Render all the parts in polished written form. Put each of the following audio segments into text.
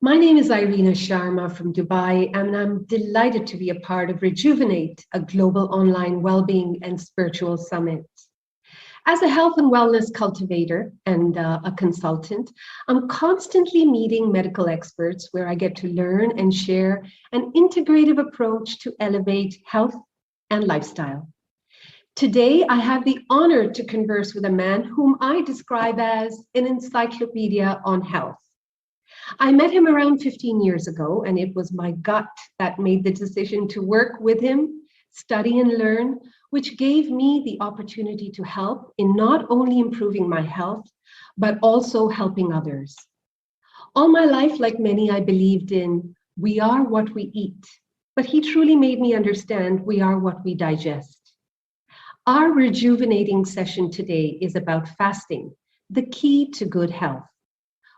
My name is Irina Sharma from Dubai, and I'm delighted to be a part of Rejuvenate, a global online well-being and spiritual summit. As a health and wellness cultivator and a consultant, I'm constantly meeting medical experts where I get to learn and share an integrative approach to elevate health and lifestyle. Today, I have the honor to converse with a man whom I describe as an encyclopedia on health. I met him around 15 years ago, and it was my gut that made the decision to work with him, study and learn, which gave me the opportunity to help in not only improving my health, but also helping others. All my life, like many, I believed in we are what we eat, but he truly made me understand we are what we digest. Our rejuvenating session today is about fasting, the key to good health.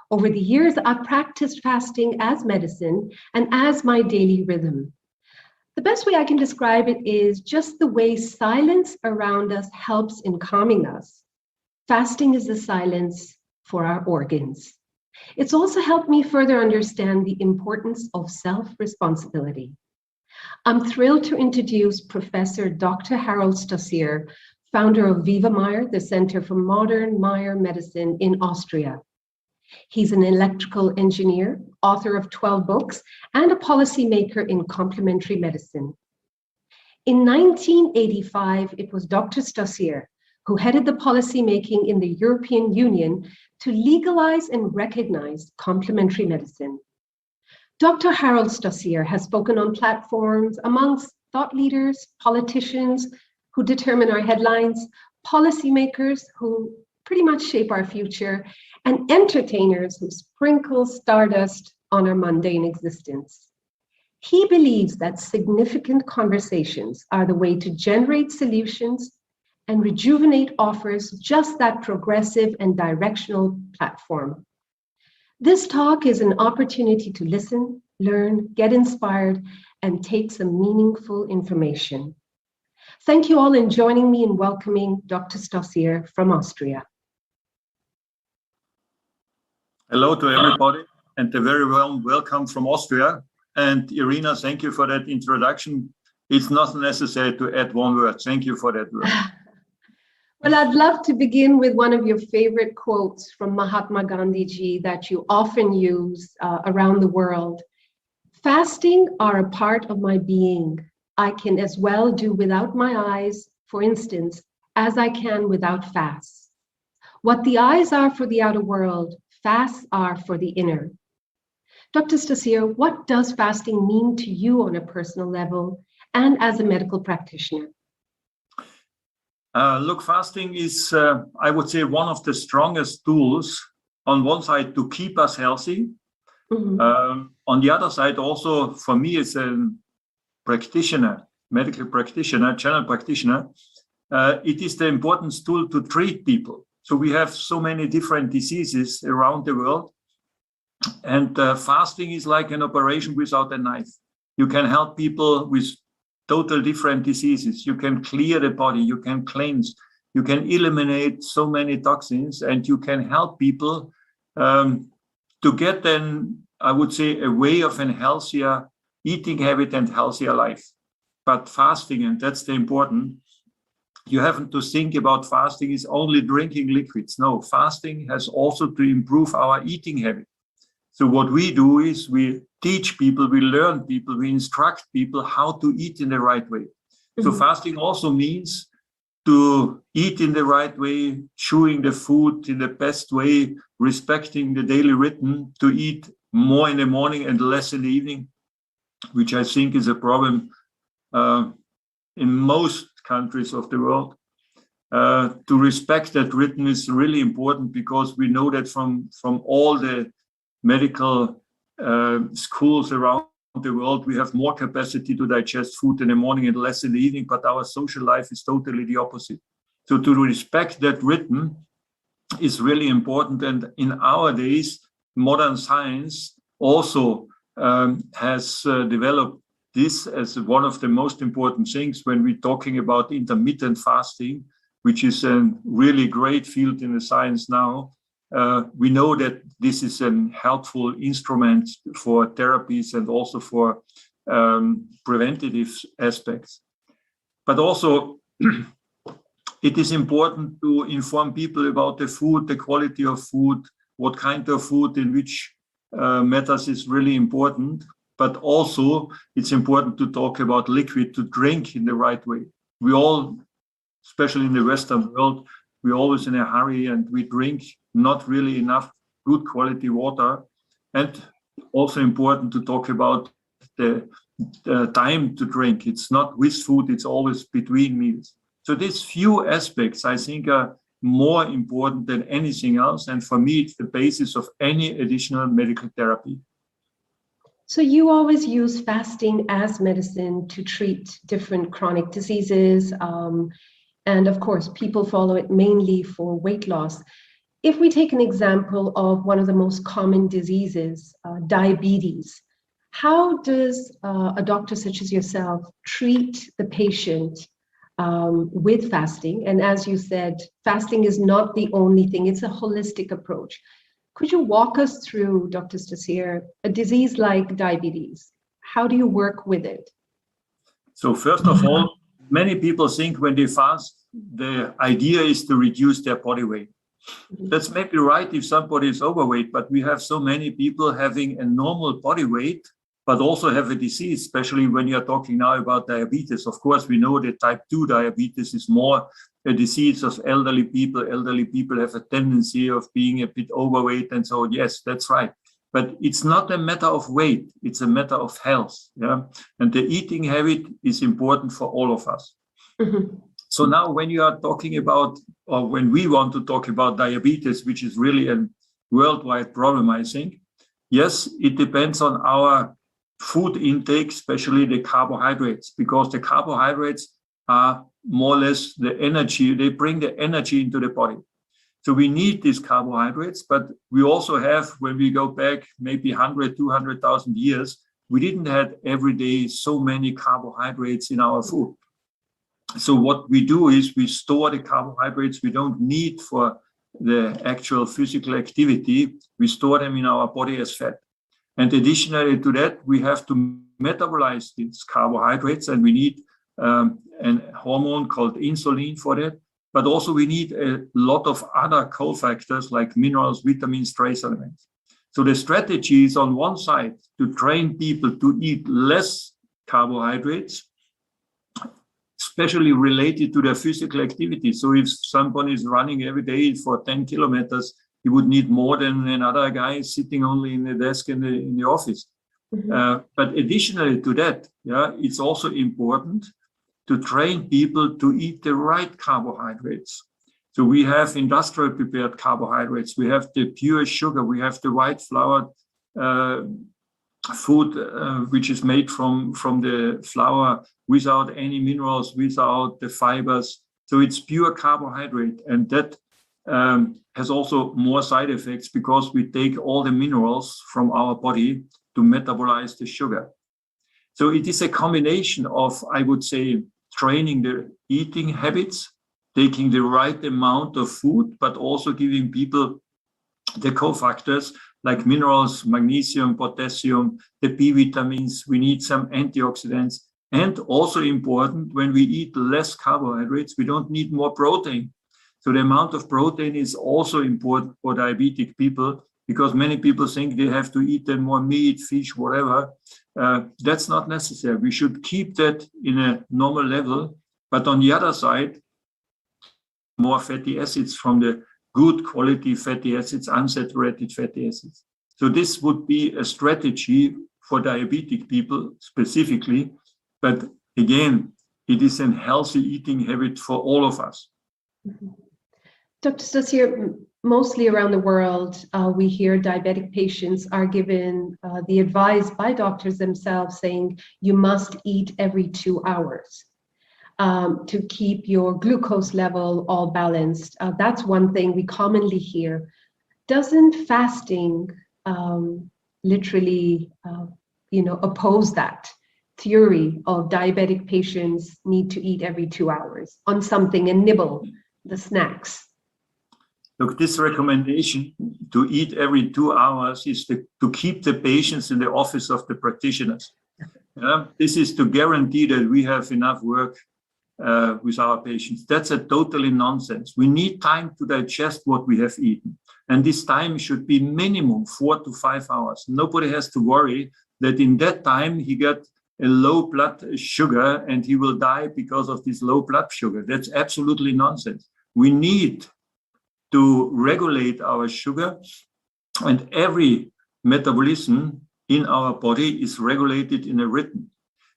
Over the years, I've practiced fasting as medicine and as my daily rhythm. The best way I can describe it is just the way silence around us helps in calming us. Fasting is the silence for our organs. It's also helped me further understand the importance of self-responsibility. I'm thrilled to introduce Professor Dr. Harald Stossier, founder of Viva Meyer, the Center for Modern Meyer Medicine in Austria. He's an electrical engineer, author of 12 books, and a policymaker in complementary medicine. In 1985, it was Dr. Stossier who headed the policymaking in the European Union to legalize and recognize complementary medicine. Dr. Harald Stossier has spoken on platforms amongst thought leaders, politicians who determine our headlines, policymakers who pretty much shape our future, and entertainers who sprinkle stardust on our mundane existence. He believes that significant conversations are the way to generate solutions, and Rejuvenate offers just that progressive and directional platform. This talk is an opportunity to listen, learn, get inspired, and take some meaningful information. Thank you all in joining me in welcoming Dr. Stossier from Austria. Hello to everybody, and a very warm welcome from Austria. And Irina, thank you for that introduction. It's not necessary to add one word. Thank you for that word. Well, I'd love to begin with one of your favorite quotes from Mahatma Gandhi ji that you often use around the world. Fasting are a part of my being. I can as well do without my eyes, for instance, as I can without fasts. What the eyes are for the outer world, fasts are for the inner. Dr. Stossier, what does fasting mean to you on a personal level and as a medical practitioner? Look, fasting is, I would say, one of the strongest tools on one side to keep us healthy. Mm-hmm. On the other side, also for me as a practitioner, medical practitioner, general practitioner, it is the important tool to treat people. So we have so many different diseases around the world, and fasting is like an operation without a knife. You can help people with total different diseases. You can clear the body, you can cleanse, you can eliminate so many toxins, and you can help people to get then, I would say, a way of a healthier eating habit and healthier life. But fasting, and that's the important, you haven't to think about fasting is only drinking liquids. No, fasting has also to improve our eating habit. So what we do is we teach people, we learn people, we instruct people how to eat in the right way. Mm-hmm. So fasting also means to eat in the right way, chewing the food in the best way, respecting the daily rhythm, to eat more in the morning and less in the evening, which I think is a problem in most countries of the world. To respect that rhythm is really important, because we know that from all the medical schools around the world, we have more capacity to digest food in the morning and less in the evening, but our social life is totally the opposite. So to respect that rhythm is really important. And in our days, modern science also has developed this as one of the most important things when we're talking about intermittent fasting, which is a really great field in the science now. we know that this is a helpful instrument for therapies and also for preventative aspects. But also, it is important to inform people about the food, the quality of food, what kind of food, in which matters is really important. But also, it's important to talk about liquid to drink in the right way. We all, especially in the Western world, we're always in a hurry and we drink not really enough good quality water. And also important to talk about the time to drink. It's not with food, it's always between meals. So these few aspects, I think, are more important than anything else. And for me, it's the basis of any additional medical therapy. So you always use fasting as medicine to treat different chronic diseases. And of course, people follow it mainly for weight loss. If we take an example of one of the most common diseases, diabetes, how does a doctor such as yourself treat the patient with fasting? And as you said, fasting is not the only thing, it's a holistic approach. Could you walk us through, Dr. Stossier, a disease like diabetes? How do you work with it? So first of all, many people think when they fast, the idea is to reduce their body weight. That's maybe right if somebody is overweight, but we have so many people having a normal body weight, but also have a disease, especially when you're talking now about diabetes. Of course, we know that type 2 diabetes is more a disease of elderly people. Elderly people have a tendency of being a bit overweight. And so, yes, that's right. But it's not a matter of weight. It's a matter of health. Yeah? And the eating habit is important for all of us. Mm-hmm. So now when you are talking about, or when we want to talk about diabetes, which is really a worldwide problem, I think, yes, it depends on our food intake, especially the carbohydrates, because the carbohydrates are more or less the energy, they bring the energy into the body. So we need these carbohydrates, but we also have, when we go back maybe 100, 200,000 years, we didn't have every day so many carbohydrates in our food. So what we do is we store the carbohydrates we don't need for the actual physical activity. We store them in our body as fat. And additionally to that, we have to metabolize these carbohydrates, and we need a hormone called insulin for that. But also we need a lot of other cofactors like minerals, vitamins, trace elements. So the strategy is on one side to train people to eat less carbohydrates, especially related to their physical activity. So if somebody is running every day for 10 kilometers, he would need more than another guy sitting only in the desk in the office. Mm-hmm. But additionally to that, yeah, it's also important to train people to eat the right carbohydrates. So we have industrial prepared carbohydrates, we have the pure sugar, we have the white flour food, which is made from the flour without any minerals, without the fibers. So it's pure carbohydrate, and that has also more side effects because we take all the minerals from our body to metabolize the sugar. So it is a combination of, I would say, training the eating habits, taking the right amount of food, but also giving people the cofactors like minerals, magnesium, potassium, the B vitamins. We need some antioxidants. And also important, when we eat less carbohydrates, we don't need more protein. So the amount of protein is also important for diabetic people, because many people think they have to eat then more meat, fish, whatever. That's not necessary. We should keep that in a normal level. But on the other side, more fatty acids from the good quality fatty acids, unsaturated fatty acids. So this would be a strategy for diabetic people specifically. But again, it is a healthy eating habit for all of us. Mm-hmm. Dr. Stossier, mostly around the world, we hear diabetic patients are given the advice by doctors themselves saying you must eat every 2 hours to keep your glucose level all balanced. That's one thing we commonly hear. Doesn't fasting literally, oppose that theory of diabetic patients need to eat every 2 hours on something and nibble the snacks? Look, this recommendation to eat every 2 hours is to keep the patients in the office of the practitioners. This is to guarantee that we have enough work with our patients. That's a totally nonsense. We need time to digest what we have eaten. And this time should be minimum 4 to 5 hours. Nobody has to worry that in that time he got a low blood sugar and he will die because of this low blood sugar. That's absolutely nonsense. We need to regulate our sugar, and every metabolism in our body is regulated in a rhythm.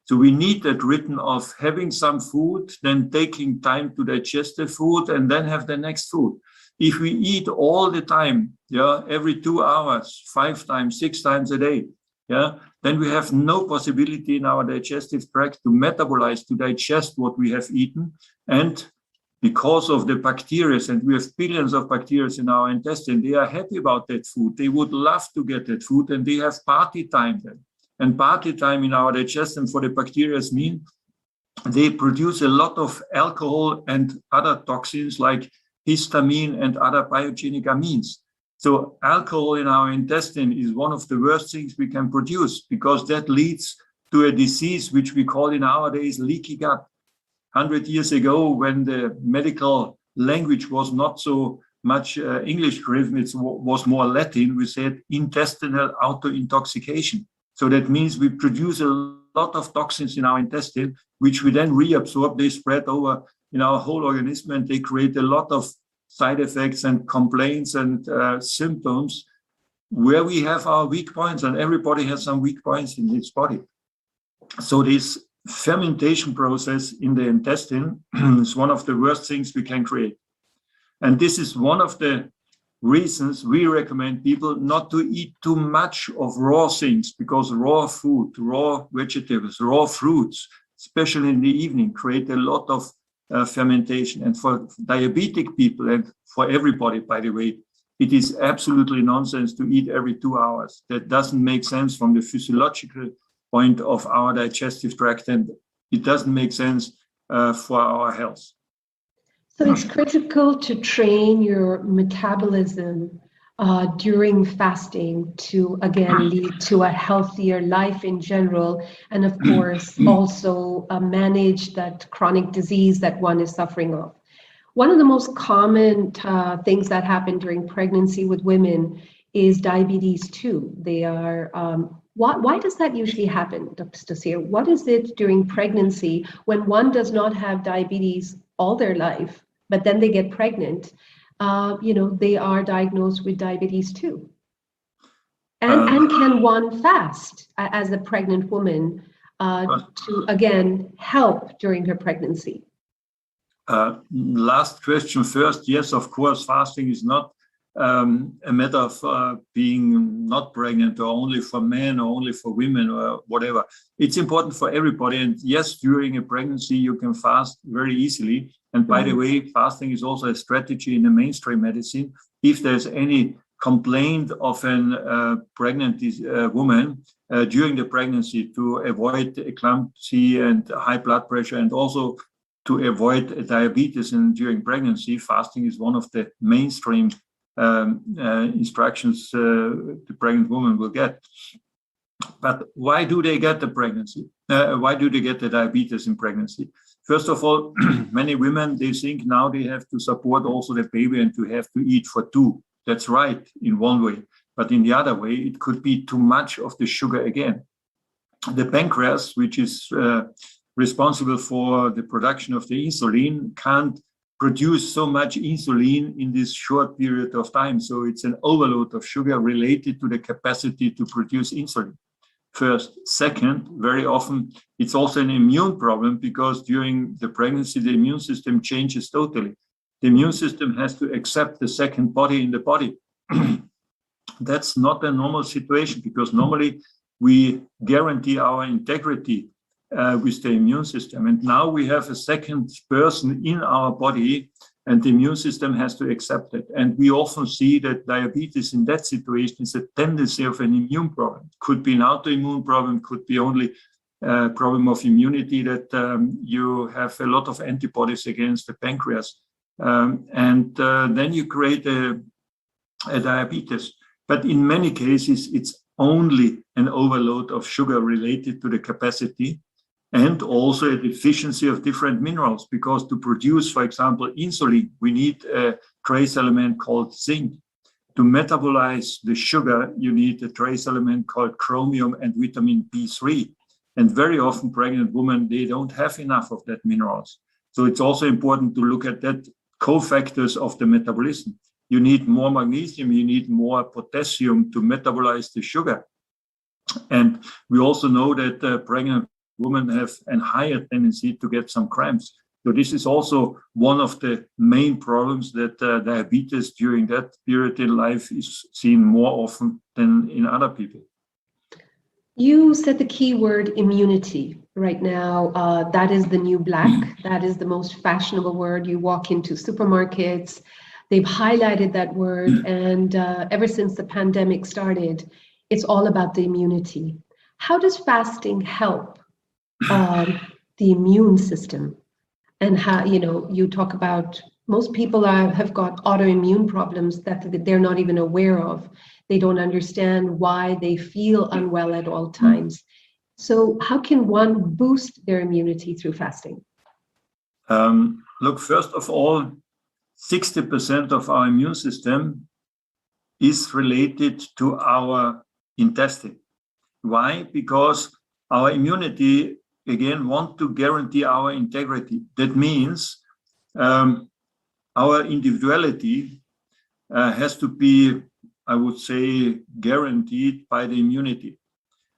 So we need that rhythm of having some food, then taking time to digest the food, and then have the next food. If we eat all the time, every 2 hours, 5 times, 6 times a day, then we have no possibility in our digestive tract to metabolize, to digest what we have eaten. And because of the bacteria, and we have billions of bacteria in our intestine, they are happy about that food. They would love to get that food, and they have party time then. And party time in our digestion for the bacteria mean they produce a lot of alcohol and other toxins like histamine and other biogenic amines. So alcohol in our intestine is one of the worst things we can produce, because that leads to a disease which we call in our days leaky gut. 100 years ago, when the medical language was not so much English driven, it was more Latin, we said intestinal auto-intoxication. So that means we produce a lot of toxins in our intestine, which we then reabsorb. They spread over in our whole organism, and they create a lot of side effects and complaints and symptoms where we have our weak points, and everybody has some weak points in his body. So this fermentation process in the intestine is one of the worst things we can create. And this is one of the reasons we recommend people not to eat too much of raw things, because raw food, raw vegetables, raw fruits, especially in the evening, create a lot of fermentation. And for diabetic people, and for everybody, by the way, it is absolutely nonsense to eat every 2 hours. That doesn't make sense from the physiological point of our digestive tract, and it doesn't make sense for our health. So it's critical to train your metabolism during fasting to, again, lead to a healthier life in general, and of course also manage that chronic disease that one is suffering of. One of the most common things that happen during pregnancy with women is diabetes 2. They are why does that usually happen, Dr. Stossier? What is it during pregnancy when one does not have diabetes all their life, but then they get pregnant? They are diagnosed with diabetes 2. And can one fast as a pregnant woman to, again, help during her pregnancy? Last question first. Yes, of course, fasting is not a matter of being not pregnant, or only for men, or only for women, or whatever. It's important for everybody. And yes, during a pregnancy, you can fast very easily. And by the way, fasting is also a strategy in the mainstream medicine. If there's any complaint of a pregnant woman during the pregnancy, to avoid eclampsia and high blood pressure, and also to avoid diabetes during pregnancy, fasting is one of the mainstream instructions the pregnant woman will get. But why do they get the pregnancy? Why do they get the diabetes in pregnancy? First of all, many women, they think now they have to support also the baby and to have to eat for 2. That's right in one way. But in the other way, it could be too much of the sugar again. The pancreas, which is responsible for the production of the insulin, can't produce so much insulin in this short period of time. So it's an overload of sugar related to the capacity to produce insulin. First. Second, very often it's also an immune problem, because during the pregnancy, the immune system changes totally. The immune system has to accept the second body in the body. That's not a normal situation, because normally we guarantee our integrity with the immune system. And now we have a second person in our body, and the immune system has to accept it. And we often see that diabetes in that situation is a tendency of an immune problem. Could be an autoimmune problem, could be only a problem of immunity, that you have a lot of antibodies against the pancreas. then you create a diabetes. But in many cases, it's only an overload of sugar related to the capacity, and also a deficiency of different minerals, because to produce, for example, insulin, we need a trace element called zinc. To metabolize the sugar, you need a trace element called chromium and vitamin B3. And very often pregnant women, they don't have enough of that minerals. So it's also important to look at that cofactors of the metabolism. You need more magnesium, you need more potassium to metabolize the sugar. And we also know that pregnant women have a higher tendency to get some cramps. So this is also one of the main problems that diabetes during that period in life is seen more often than in other people. You said the key word immunity. Right now, that is the new black. That is the most fashionable word. You walk into supermarkets, they've highlighted that word. And ever since the pandemic started, it's all about the immunity. How does fasting help the immune system? And how, you talk about most people have got autoimmune problems that they're not even aware of. They don't understand why they feel unwell at all times. So how can one boost their immunity through fasting? Look, first of all, 60% of our immune system is related to our intestine. Why? Because our immunity, again, want to guarantee our integrity. That means our individuality has to be, I would say, guaranteed by the immunity.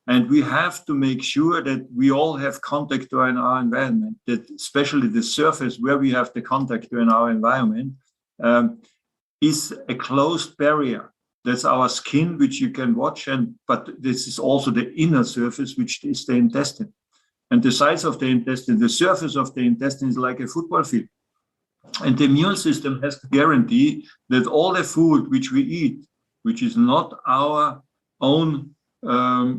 And we have to make sure that we all have contact to in our environment, that especially the surface where we have the contact to in our environment is a closed barrier. That's our skin, which you can watch, but this is also the inner surface, which is the intestine. And the size of the intestine, the surface of the intestine is like a football field. And the immune system has to guarantee that all the food which we eat, which is not our own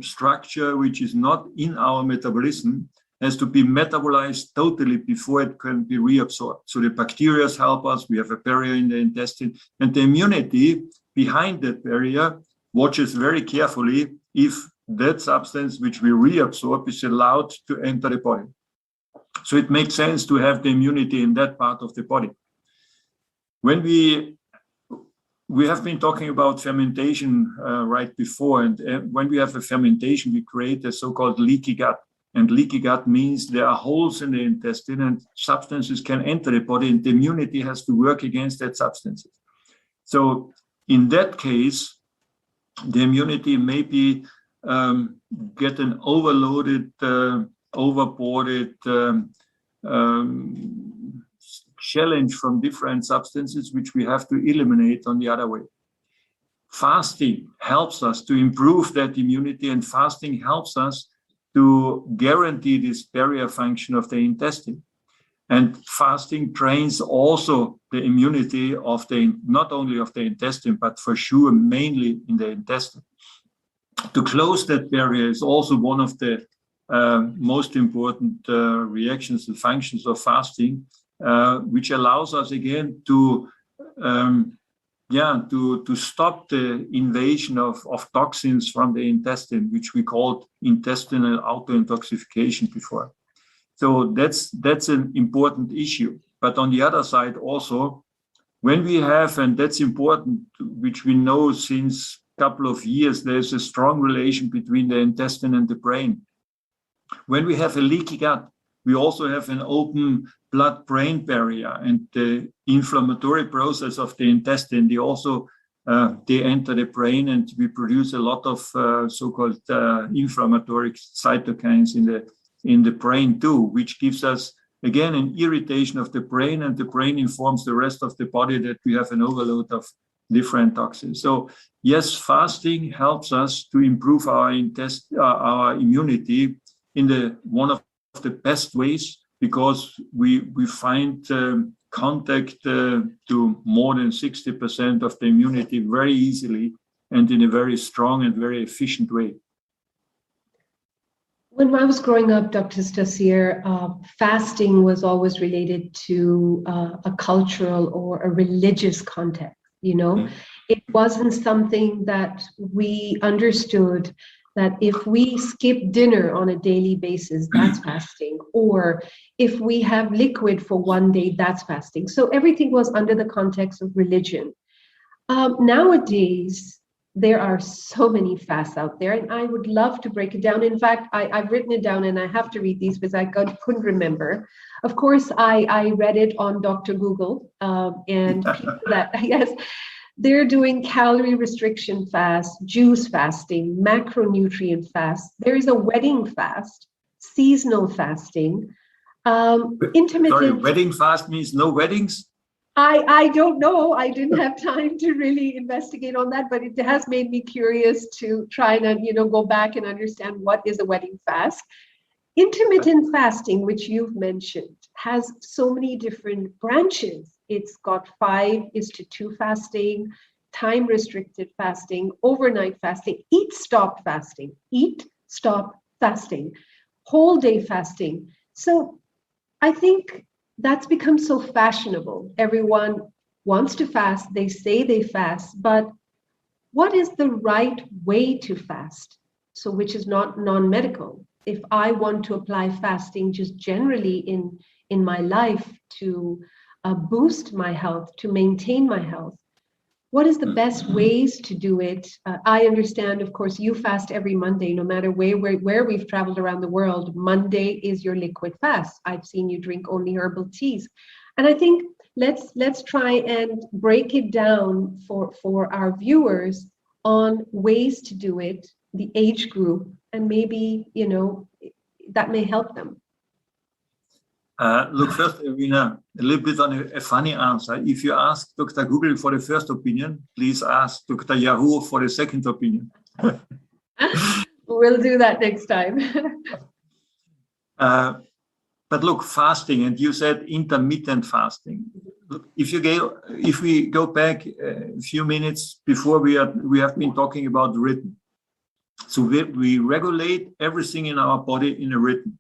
structure, which is not in our metabolism, has to be metabolized totally before it can be reabsorbed. So the bacteria help us, we have a barrier in the intestine, and the immunity behind that barrier watches very carefully if that substance which we reabsorb is allowed to enter the body. So it makes sense to have the immunity in that part of the body. When we have been talking about fermentation right before, and when we have a fermentation, we create a so-called leaky gut. And leaky gut means there are holes in the intestine and substances can enter the body, and the immunity has to work against that substances. So in that case, the immunity may be get an overloaded, overboarded challenge from different substances, which we have to eliminate on the other way. Fasting helps us to improve that immunity, and fasting helps us to guarantee this barrier function of the intestine. And fasting trains also the immunity of not only of the intestine, but for sure mainly in the intestine. To close that barrier is also one of the most important reactions and functions of fasting, which allows us again to stop the invasion of toxins from the intestine, which we called intestinal autointoxication before. So that's an important issue. But on the other side also, when we have, and that's important, which we know since a couple of years, there's a strong relation between the intestine and the brain. When we have a leaky gut, we also have an open blood-brain barrier, and the inflammatory process of the intestine, they enter the brain, and we produce a lot of so-called inflammatory cytokines in the brain too, which gives us, again, an irritation of the brain, and the brain informs the rest of the body that we have an overload of different toxins. So yes, fasting helps us to improve our immunity in one of the best ways, because we find contact to more than 60% of the immunity very easily and in a very strong and very efficient way. When I was growing up, Dr. Stossier, fasting was always related to a cultural or a religious context. You know, it wasn't something that we understood that if we skip dinner on a daily basis, that's fasting, or if we have liquid for one day, that's fasting. So everything was under the context of religion. Nowadays, there are so many fasts out there, and I would love to break it down. In fact, I've written it down, and I have to read these because I couldn't remember. Of course, I read it on Dr. Google, and people that, yes, they're doing calorie restriction fast, juice fasting, macronutrient fast. There is a wedding fast, seasonal fasting, intermittent. Sorry, wedding fast means no weddings? I don't know. I didn't have time to really investigate on that, but it has made me curious to try and, go back and understand what is a wedding fast. Intermittent fasting, which you've mentioned, has so many different branches. It's got 5:2 fasting, time restricted fasting, overnight fasting, eat stop fasting, whole day fasting. So I think that's become so fashionable. Everyone wants to fast. They say they fast, but what is the right way to fast? So which is not non-medical. If I want to apply fasting just generally in my life to boost my health, to maintain my health, what is the best ways to do it? I understand, of course, you fast every Monday, no matter where we've traveled around the world. Monday is your liquid fast. I've seen you drink only herbal teas. And I think let's try and break it down for our viewers on ways to do it, the age group, and maybe, that may help them. Look, first, Irina, a little bit on a funny answer. If you ask Dr. Google for the first opinion, please ask Dr. Yahoo for the second opinion. We'll do that next time. But look, fasting, and you said intermittent fasting. Look, if we go back a few minutes before, we have been talking about rhythm. So we regulate everything in our body in a rhythm.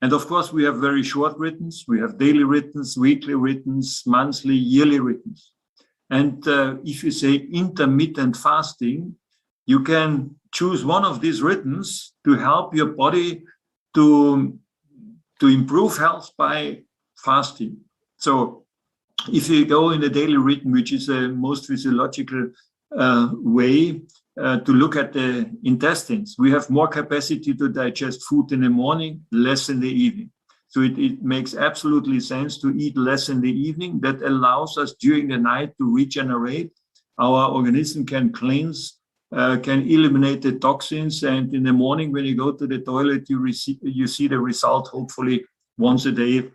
And of course, we have very short rhythms. We have daily rhythms, weekly rhythms, monthly, yearly rhythms. And if you say intermittent fasting, you can choose one of these rhythms to help your body to improve health by fasting. So if you go in a daily rhythm, which is the most physiological way to look at the intestines, we have more capacity to digest food in the morning, less in the evening. So it makes absolutely sense to eat less in the evening. That allows us during the night to regenerate. Our organism can cleanse, can eliminate the toxins. And in the morning, when you go to the toilet, you see the result, hopefully once a day,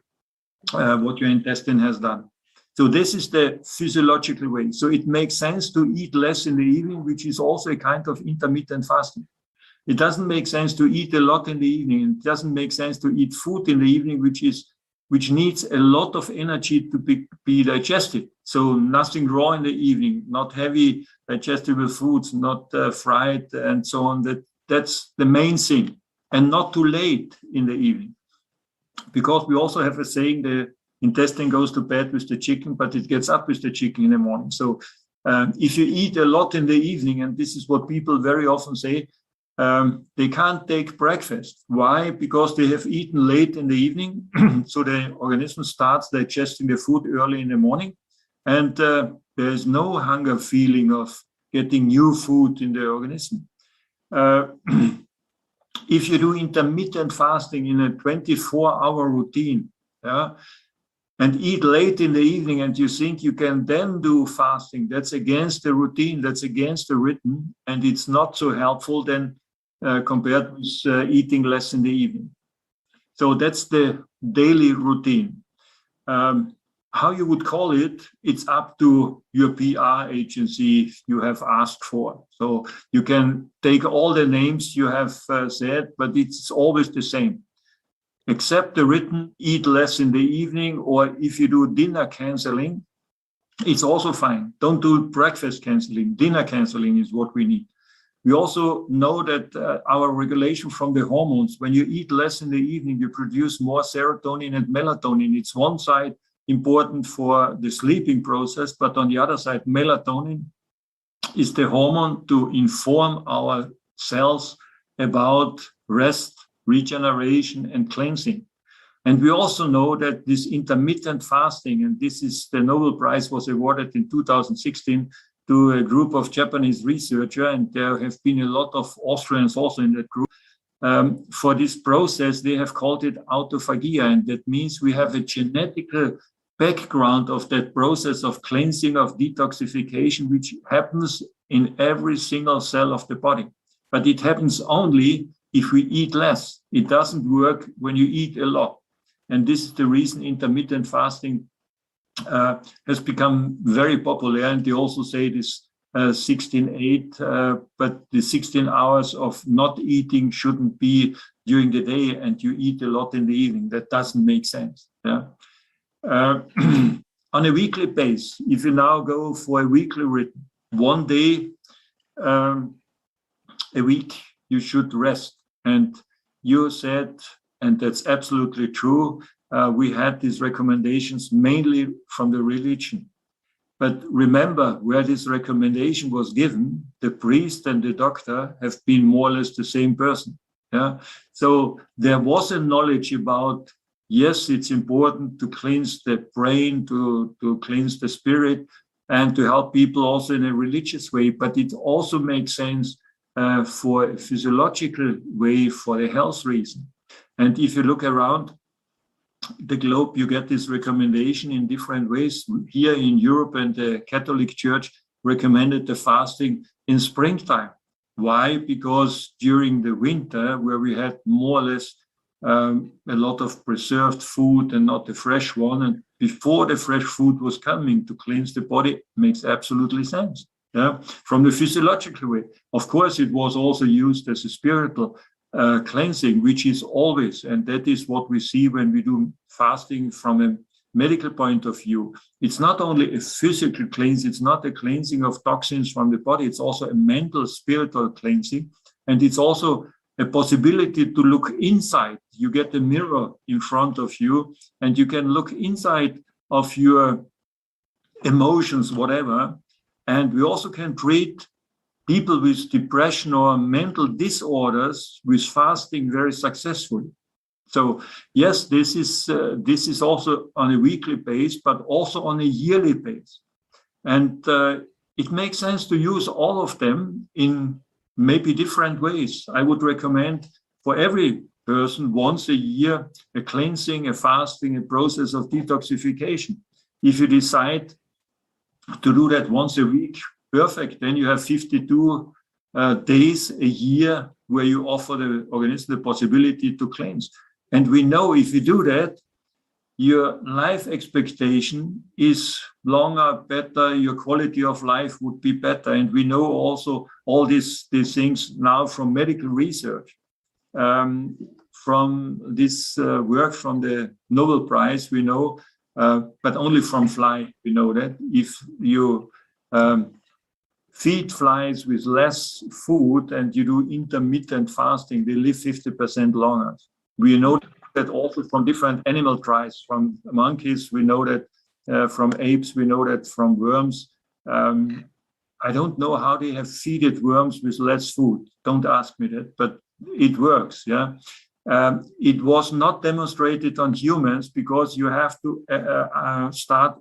what your intestine has done. So this is the physiological way. So it makes sense to eat less in the evening, which is also a kind of intermittent fasting. It doesn't make sense to eat a lot in the evening. It doesn't make sense to eat food in the evening, which needs a lot of energy to be digested. So nothing raw in the evening, not heavy digestible foods, not fried and so on. That's the main thing. And not too late in the evening. Because we also have a saying, the intestine goes to bed with the chicken, but it gets up with the chicken in the morning. So if you eat a lot in the evening, and this is what people very often say, they can't take breakfast. Why? Because they have eaten late in the evening. So the organism starts digesting the food early in the morning. And there's no hunger feeling of getting new food in the organism. If you do intermittent fasting in a 24-hour routine, and eat late in the evening, and you think you can then do fasting, that's against the routine, that's against the rhythm, and it's not so helpful then compared with eating less in the evening. So that's the daily routine. How you would call it, it's up to your PR agency you have asked for. So you can take all the names you have said, but it's always the same. Except the written, eat less in the evening, or if you do dinner canceling, it's also fine. Don't do breakfast canceling. Dinner canceling is what we need. We also know that our regulation from the hormones, when you eat less in the evening, you produce more serotonin and melatonin. It's one side important for the sleeping process, but on the other side, melatonin is the hormone to inform our cells about rest, regeneration, and cleansing. And we also know that this intermittent fasting, and this is the Nobel Prize was awarded in 2016 to a group of Japanese researchers, and there have been a lot of Austrians also in that group. For this process, they have called it autophagia, and that means we have a genetic background of that process of cleansing, of detoxification, which happens in every single cell of the body. But it happens only if we eat less. It doesn't work when you eat a lot. And this is the reason intermittent fasting has become very popular. And they also say this 16-8, but the 16 hours of not eating shouldn't be during the day and you eat a lot in the evening. That doesn't make sense. Yeah. On a weekly basis, if you now go for a weekly rhythm, one day a week, you should rest. And you said, and that's absolutely true, we had these recommendations mainly from the religion. But remember, where this recommendation was given, the priest and the doctor have been more or less the same person. Yeah. So there was a knowledge about, yes, it's important to cleanse the brain, to cleanse the spirit, and to help people also in a religious way. But it also makes sense for a physiological way, for the health reason. And if you look around the globe, you get this recommendation in different ways. Here in Europe, and the Catholic Church recommended the fasting in springtime. Why? Because during the winter, where we had more or less a lot of preserved food and not the fresh one, and before the fresh food was coming to cleanse the body, makes absolutely sense. Yeah, from the physiological way. Of course, it was also used as a spiritual cleansing, which is always, and that is what we see when we do fasting from a medical point of view. It's not only a physical cleanse, it's not a cleansing of toxins from the body, it's also a mental, spiritual cleansing. And it's also a possibility to look inside. You get a mirror in front of you, and you can look inside of your emotions, whatever. And we also can treat people with depression or mental disorders with fasting very successfully. So yes, this is also on a weekly basis, but also on a yearly basis. And it makes sense to use all of them in maybe different ways. I would recommend for every person once a year, a cleansing, a fasting, a process of detoxification. If you decide to do that once a week, perfect. Then you have 52 days a year where you offer the organism the possibility to cleanse. And we know if you do that, your life expectation is longer, better, your quality of life would be better. And we know also all these things now from medical research. From this work from the Nobel Prize, we know, but only from fly, we know that if you feed flies with less food and you do intermittent fasting, they live 50% longer. We know that also from different animal tribes, from monkeys, we know that from apes, we know that from worms. I don't know how they have fed worms with less food. Don't ask me that, but it works, yeah. It was not demonstrated on humans because you have to start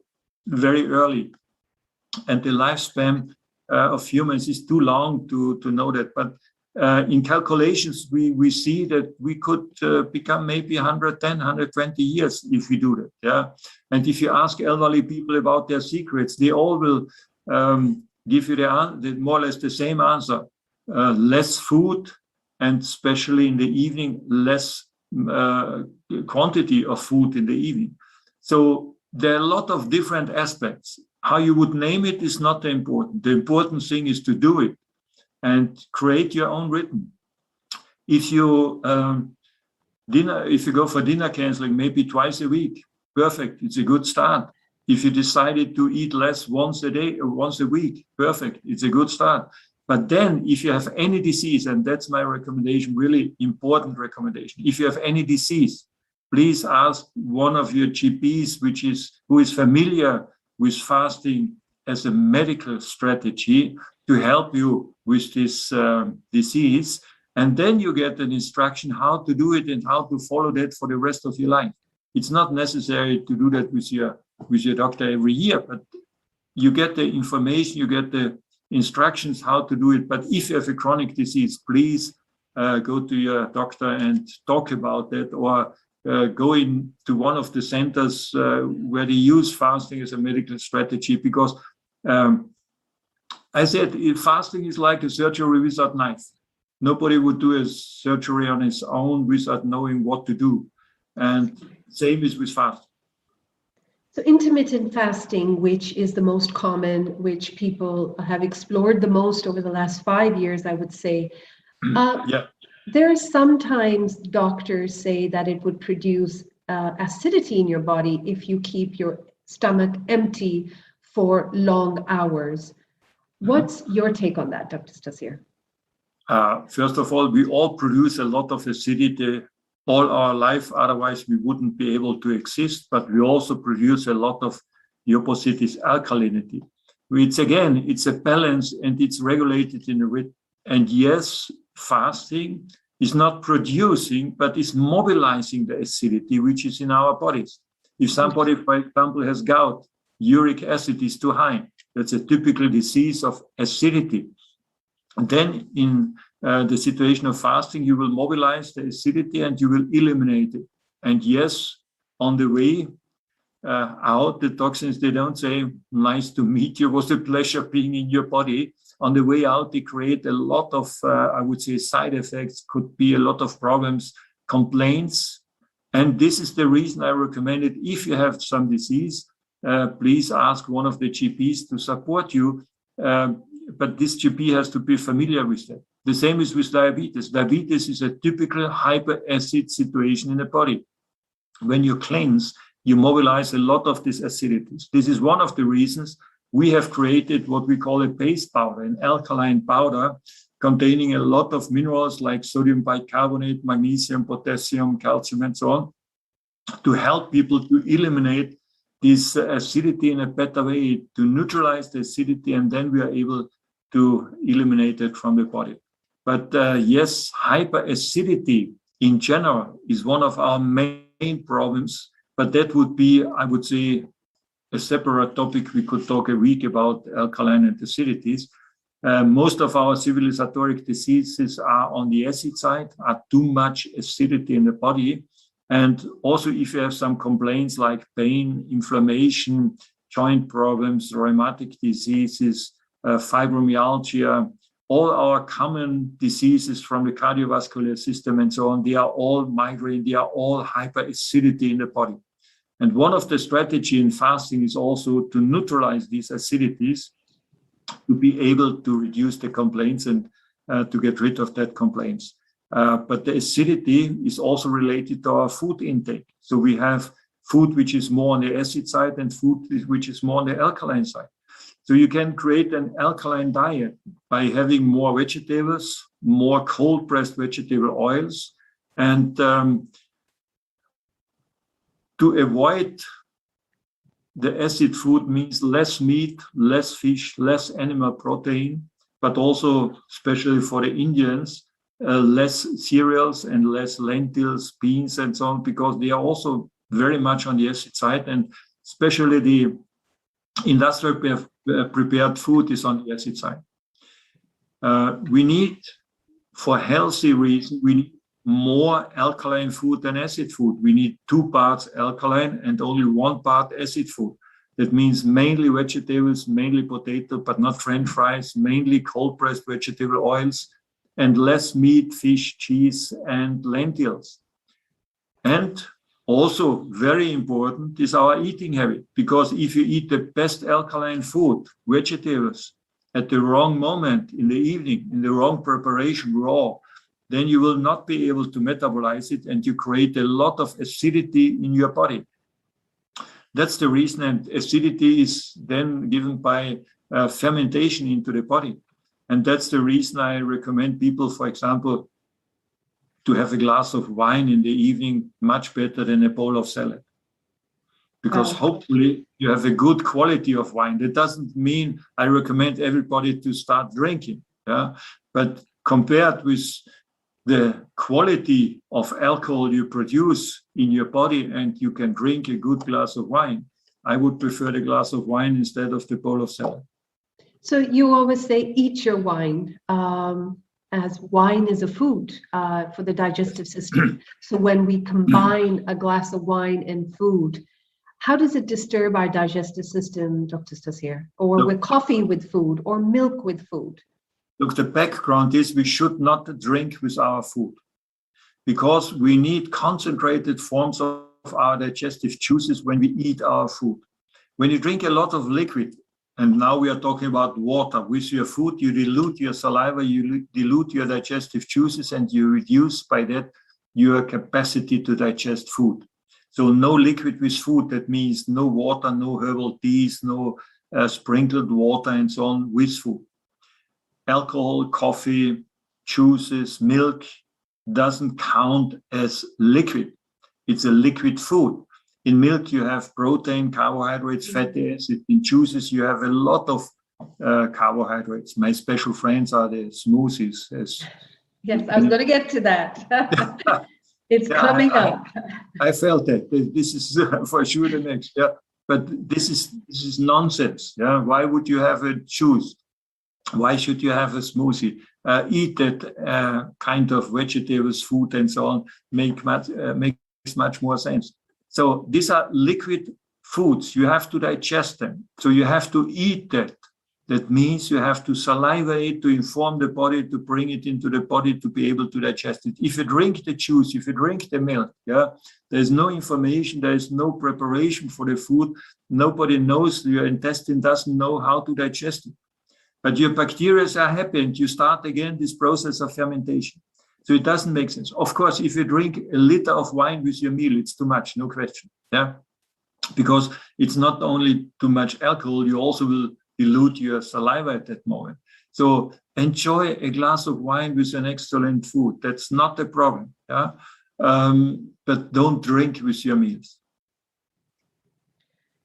very early. And the lifespan of humans is too long to know that. But in calculations, we see that we could become maybe 110, 120 years if we do that. Yeah. And if you ask elderly people about their secrets, they all will give you the more or less the same answer. Less food, and especially in the evening, less quantity of food in the evening. So there are a lot of different aspects. How you would name it is not the important. The important thing is to do it and create your own rhythm. If you go for dinner canceling, maybe twice a week, perfect. It's a good start. If you decided to eat less once a day or once a week, perfect. It's a good start. But then if you have any disease, and that's my recommendation, really important recommendation, if you have any disease, please ask one of your GPs, who is familiar with fasting as a medical strategy to help you with this disease. And then you get an instruction how to do it and how to follow that for the rest of your life. It's not necessary to do that with your doctor every year, but you get the information, you get the instructions how to do it. But if you have a chronic disease, please go to your doctor and talk about that, or go into one of the centers where they use fasting as a medical strategy, because I said fasting is like a surgery without knife. Nobody would do a surgery on his own without knowing what to do. And same is with fasting. So intermittent fasting, which is the most common, which people have explored the most over the last 5 years, I would say. Yeah. There are sometimes doctors say that it would produce acidity in your body if you keep your stomach empty for long hours. What's your take on that, Dr. Stossier? First of all, we all produce a lot of acidity all our life, otherwise we wouldn't be able to exist, but we also produce a lot of, the opposite is alkalinity. It's a balance, and it's regulated in a rhythm. And yes, fasting is not producing, but is mobilizing the acidity which is in our bodies. If somebody, for example, has gout, uric acid is too high. That's a typical disease of acidity. And then in the situation of fasting, you will mobilize the acidity and you will eliminate it. And yes, on the way out, the toxins, they don't say, nice to meet you, it was a pleasure being in your body. On the way out, they create a lot of, I would say, side effects, could be a lot of problems, complaints. And this is the reason I recommend it. If you have some disease, please ask one of the GPs to support you. But this GP has to be familiar with that. The same is with diabetes. Diabetes is a typical hyperacid situation in the body. When you cleanse, you mobilize a lot of these acidities. This is one of the reasons we have created what we call a base powder, an alkaline powder containing a lot of minerals like sodium bicarbonate, magnesium, potassium, calcium, and so on, to help people to eliminate this acidity in a better way, to neutralize the acidity, and then we are able to eliminate it from the body. But yes, hyperacidity in general is one of our main problems, but that would be, I would say, a separate topic. We could talk a week about alkaline and acidities. Most of our civilizatoric diseases are on the acid side, are too much acidity in the body. And also if you have some complaints like pain, inflammation, joint problems, rheumatic diseases, fibromyalgia, all our common diseases from the cardiovascular system and so on, they are all migraine, they are all hyperacidity in the body. And one of the strategies in fasting is also to neutralize these acidities, to be able to reduce the complaints and to get rid of that complaints. But the acidity is also related to our food intake. So we have food which is more on the acid side and food which is more on the alkaline side. So you can create an alkaline diet by having more vegetables, more cold-pressed vegetable oils, and to avoid the acid food means less meat, less fish, less animal protein, but also, especially for the Indians, less cereals and less lentils, beans, and so on, because they are also very much on the acid side, and especially the industrial prepared food is on the acid side. We need, for healthy reasons, we need more alkaline food than acid food. We need 2 parts alkaline and only 1 part acid food. That means mainly vegetables, mainly potato, but not French fries, mainly cold-pressed vegetable oils, and less meat, fish, cheese, and lentils. And also very important is our eating habit, because if you eat the best alkaline food, vegetables, at the wrong moment in the evening, in the wrong preparation, raw, then you will not be able to metabolize it and you create a lot of acidity in your body. That's the reason, and acidity is then given by fermentation into the body. And that's the reason I recommend people, for example, to have a glass of wine in the evening much better than a bowl of salad. Because hopefully you have a good quality of wine. That doesn't mean I recommend everybody to start drinking. Yeah? But compared with the quality of alcohol you produce in your body and you can drink a good glass of wine, I would prefer the glass of wine instead of the bowl of salad. So you always say, eat your wine, as wine is a food for the digestive system. So when we combine a glass of wine and food, how does it disturb our digestive system, Dr. Stossier? Or with coffee with food, or milk with food? Look, the background is we should not drink with our food because we need concentrated forms of our digestive juices when we eat our food. When you drink a lot of liquid, and now we are talking about water, with your food, you dilute your saliva, you dilute your digestive juices, and you reduce by that your capacity to digest food. So no liquid with food, that means no water, no herbal teas, no sprinkled water and so on with food. Alcohol, coffee, juices, milk doesn't count as liquid. It's a liquid food. In milk, you have protein, carbohydrates, fatty acids. In juices, you have a lot of carbohydrates. My special friends are the smoothies. Yes, I was going to get to that. It's coming up. I felt that. This is for sure the next. Yeah, but this is nonsense. Yeah, why would you have a juice? Why should you have a smoothie? Eat that kind of vegetables, food, and so on. Makes much more sense. So these are liquid foods. You have to digest them. So you have to eat that. That means you have to salivate to inform the body, to bring it into the body to be able to digest it. If you drink the juice, if you drink the milk, yeah, there's no information, there is no preparation for the food. Nobody knows, your intestine doesn't know how to digest it. But your bacteria are happy and you start again this process of fermentation. So it doesn't make sense. Of course, if you drink a liter of wine with your meal, it's too much, no question. Yeah, because it's not only too much alcohol, you also will dilute your saliva at that moment. So enjoy a glass of wine with an excellent food. That's not a problem. Yeah, but don't drink with your meals.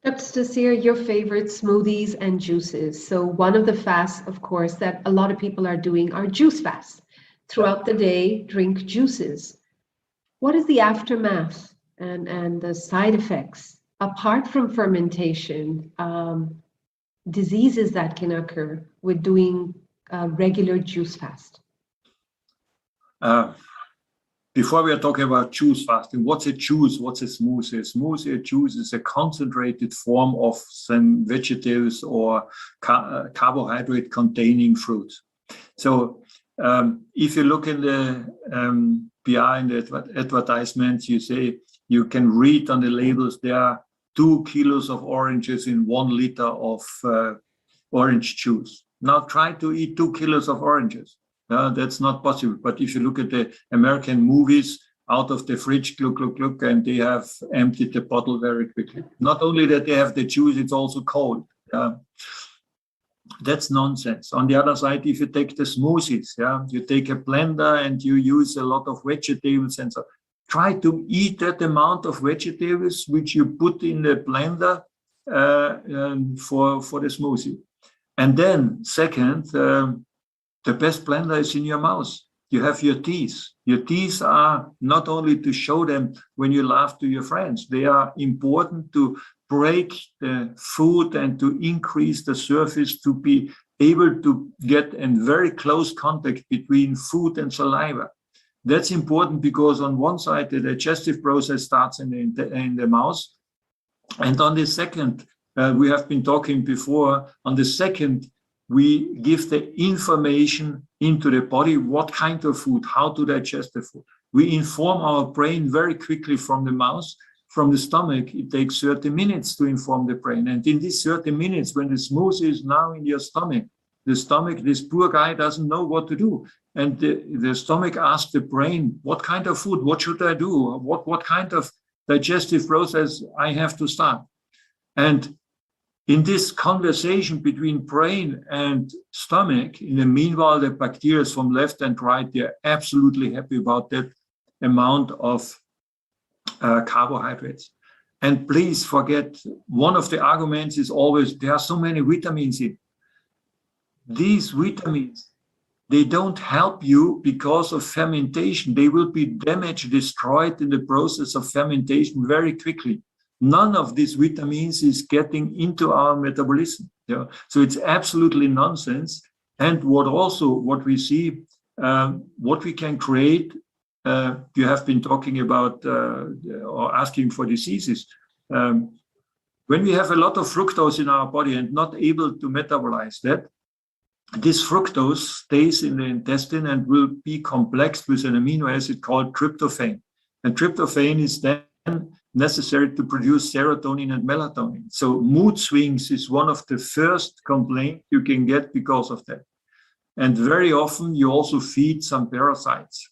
Dr. Stossier, your favorite smoothies and juices. So one of the fasts, of course, that a lot of people are doing are juice fasts. Throughout the day, drink juices. What is the aftermath and the side effects, apart from fermentation, diseases that can occur with doing a regular juice fast? Before we are talking about juice fasting, what's a juice? What's a smoothie? A smoothie, a juice is a concentrated form of some vegetables or carbohydrate containing fruits. So if you look in the behind the advertisements, you say you can read on the labels there are 2 kilos of oranges in 1 liter of orange juice. Now try to eat 2 kilos of oranges. That's not possible. But if you look at the American movies, out of the fridge, look, and they have emptied the bottle very quickly. Not only that they have the juice, it's also cold. That's nonsense. On the other side, if you take the smoothies, you take a blender and you use a lot of vegetables and so try to eat that amount of vegetables which you put in the blender for the smoothie. And then second, the best blender is in your mouth. You have your teeth. Your teeth are not only to show them when you laugh to your friends, they are important to break the food and to increase the surface to be able to get in very close contact between food and saliva. That's important because on one side, the digestive process starts in the mouth. And on the second, we have been talking before, on the second, we give the information into the body, what kind of food, how to digest the food. We inform our brain very quickly from the mouth. From the stomach, it takes 30 minutes to inform the brain. And in these 30 minutes, when the smoothie is now in your stomach, this poor guy doesn't know what to do. And the stomach asks the brain, what kind of food, what should I do? What kind of digestive process I have to start? And in this conversation between brain and stomach, in the meanwhile, the bacteria from left and right, they're absolutely happy about that amount of carbohydrates. And please forget, one of the arguments is always, there are so many vitamins in. These vitamins, they don't help you because of fermentation. They will be damaged, destroyed in the process of fermentation very quickly. None of these vitamins is getting into our metabolism. Yeah? So it's absolutely nonsense. And what we see, what we can create, you have been talking about or asking for diseases. When we have a lot of fructose in our body and not able to metabolize that, this fructose stays in the intestine and will be complexed with an amino acid called tryptophan. And tryptophan is then necessary to produce serotonin and melatonin. So mood swings is one of the first complaints you can get because of that. And very often you also feed some parasites.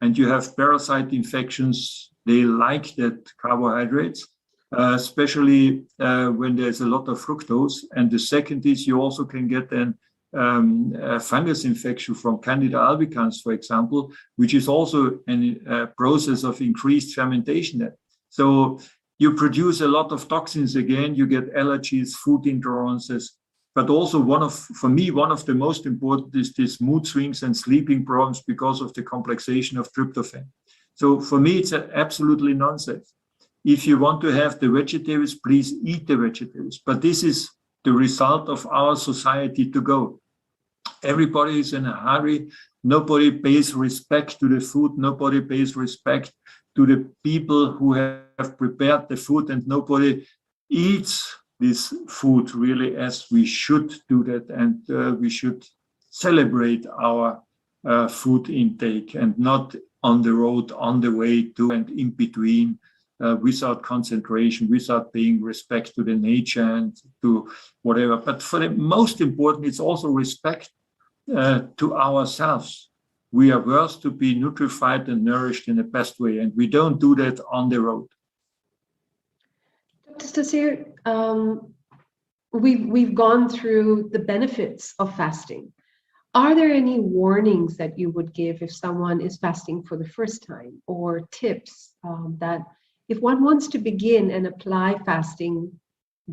And you have parasite infections. They like that carbohydrates, especially when there's a lot of fructose. And the second is you also can get a fungus infection from Candida albicans, for example, which is also a process of increased fermentation. So you produce a lot of toxins again, you get allergies, food intolerances, but also for me, one of the most important is this mood swings and sleeping problems because of the complexation of tryptophan. So for me, it's absolutely nonsense. If you want to have the vegetables, please eat the vegetables. But this is the result of our society to go. Everybody is in a hurry. Nobody pays respect to the food. Nobody pays respect to the people who have prepared the food, and nobody eats this food really as we should do that. And we should celebrate our food intake and not on the road, on the way to and in between, without concentration, without paying respect to the nature and to whatever. But for the most important, it's also respect to ourselves. We are worth to be nutrified and nourished in the best way, and we don't do that on the road. Dr. Stossier, we've gone through the benefits of fasting. Are there any warnings that you would give if someone is fasting for the first time, or tips that if one wants to begin and apply fasting,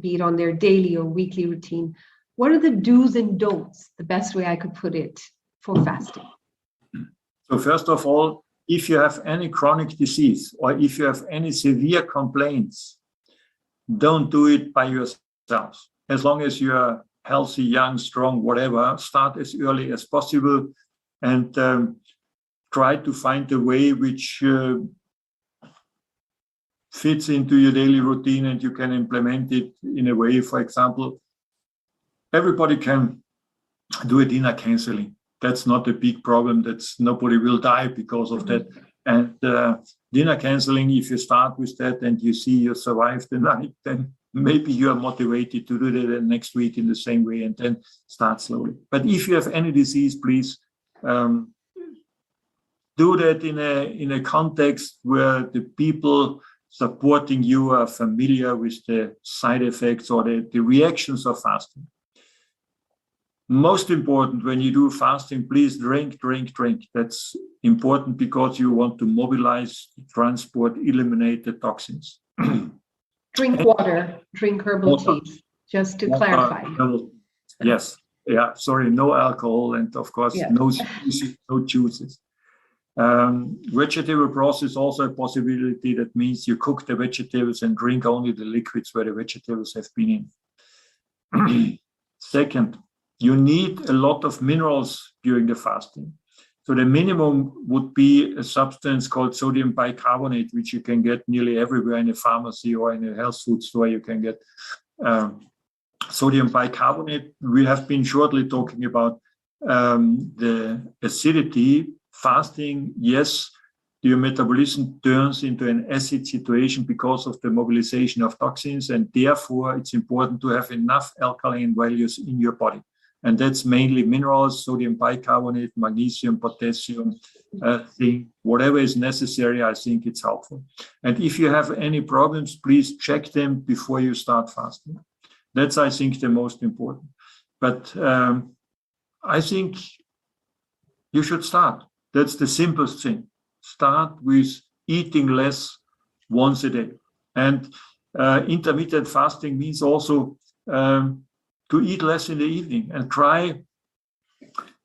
be it on their daily or weekly routine, what are the do's and don'ts, the best way I could put it, for fasting? So first of all, if you have any chronic disease or if you have any severe complaints, don't do it by yourself. As long as you are healthy, young, strong, whatever, start as early as possible and try to find a way which fits into your daily routine and you can implement it in a way. For example, everybody can do a dinner canceling. That's not a big problem. Nobody will die because of that. And dinner canceling, if you start with that and you see you survive the night, then maybe you are motivated to do that the next week in the same way and then start slowly. But if you have any disease, please do that in a context where the people supporting you are familiar with the side effects or the reactions of fasting. Most important, when you do fasting, please drink. That's important because you want to mobilize, transport, eliminate the toxins. Drink water, drink herbal teas, just to clarify. Yes, yeah, sorry, no alcohol and of course no juices. Vegetable broth is also a possibility. That means you cook the vegetables and drink only the liquids where the vegetables have been in. Second, you need a lot of minerals during the fasting. So the minimum would be a substance called sodium bicarbonate, which you can get nearly everywhere in a pharmacy or in a health food store. You can get sodium bicarbonate. We have been shortly talking about the acidity. Fasting, yes, your metabolism turns into an acid situation because of the mobilization of toxins, and therefore it's important to have enough alkaline values in your body. And that's mainly minerals, sodium bicarbonate, magnesium, potassium, zinc, whatever is necessary. I think it's helpful. And if you have any problems, please check them before you start fasting. That's, I think, the most important. But I think you should start. That's the simplest thing. Start with eating less once a day. And intermittent fasting means also to eat less in the evening, and try